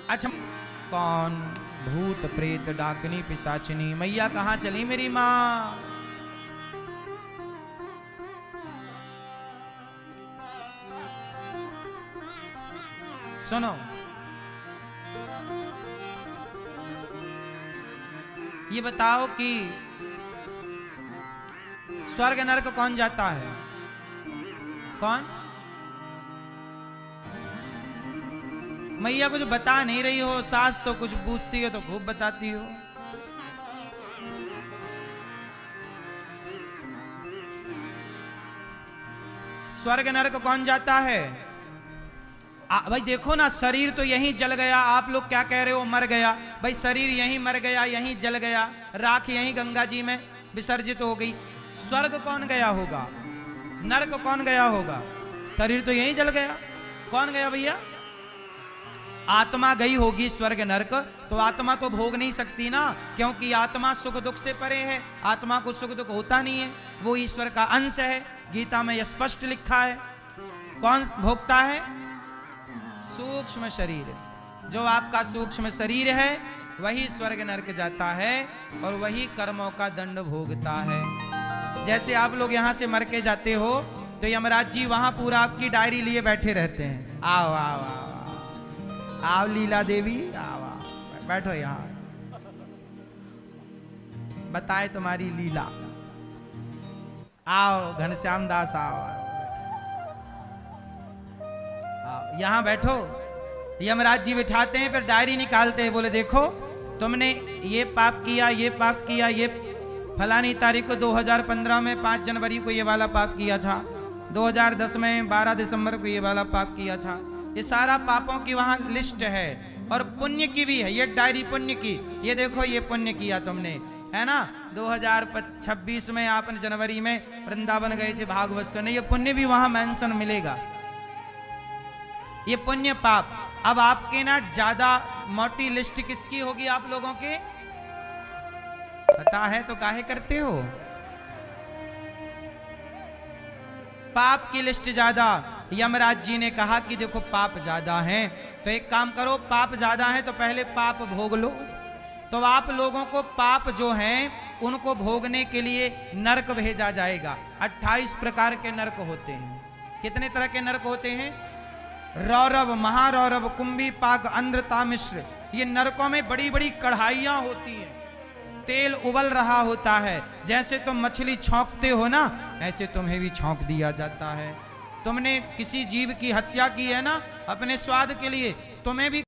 अच्छा, कौन? भूत प्रेत डाकनी पिशाचिनी। मैया कहाँ चली मेरी माँ? सुनो, ये बताओ कि स्वर्ग नरक कौन जाता है? कौन? मैया कुछ बता नहीं रही हो, सास तो कुछ पूछती हो तो खूब बताती हो। स्वर्ग नरक कौन जाता है? भाई देखो ना, शरीर तो यहीं जल गया। आप लोग क्या कह रहे हो मर गया? भाई शरीर यहीं मर गया, यहीं जल गया, राख यहीं गंगा जी में विसर्जित हो गई। स्वर्ग कौन गया होगा? नरक कौन गया होगा? शरीर तो यहीं जल गया। कौन गया भैया? आत्मा गई होगी स्वर्ग नरक। तो आत्मा तो भोग नहीं सकती ना, क्योंकि आत्मा सुख दुख से परे है। आत्मा को सुख दुख होता नहीं है, वो ईश्वर का अंश है। गीता में यह स्पष्ट लिखा है। कौन भोगता है? सूक्ष्म शरीर। जो आपका सूक्ष्म शरीर है वही स्वर्ग नरक जाता है और वही कर्मों का दंड भोगता है। जैसे आप लोग यहां से मर के जाते हो तो यमराज जी वहां पूरा आपकी डायरी लिए बैठे रहते हैं। आओ आओ आओ आओ लीला देवी, आओ आओ बैठो यहां, बताए तुम्हारी लीला। आओ घनश्याम दास, आओ यहां बैठो। यमराज जी बिठाते हैं, फिर डायरी निकालते हैं। बोले देखो तुमने ये पाप किया, ये पाप किया, ये फलानी तारीख को 2015 में 5 जनवरी को ये वाला पाप किया था, 2010 में 12 दिसंबर को ये वाला पाप किया था। ये सारा पापों की वहां लिस्ट है और पुण्य की भी है। ये डायरी पुण्य की, ये देखो ये पुण्य किया तुमने, है ना। 2026 में आप जनवरी में वृंदावन गए थे भागवत सुनने, ये पुण्य भी वहां मेंशन मिलेगा। ये पुण्य पाप। अब आपके ना ज्यादा मोटी लिस्ट किसकी होगी आप लोगों के? पता है तो काहे करते हो? पाप की लिस्ट ज्यादा। यमराज जी ने कहा कि देखो पाप ज्यादा हैं, तो एक काम करो, पाप ज्यादा हैं तो पहले पाप भोग लो। तो आप लोगों को पाप जो हैं उनको भोगने के लिए नरक भेजा जाएगा। 28 प्रकार के नरक होते हैं। कितने तरह के नरक होते हैं? रौरव, महारौरव, कुंभी पाक, अंध्रता मिश्र। ये नरकों में बड़ी बड़ी कढ़ाइयां होती हैं, तेल उबल रहा होता है। जैसे तुम मछली छौंकते हो ना, ऐसे तुम्हें भी छौंक दिया जाता है। तुमने किसी जीव की हत्या की है ना अपने स्वाद के लिए, तुम्हें भी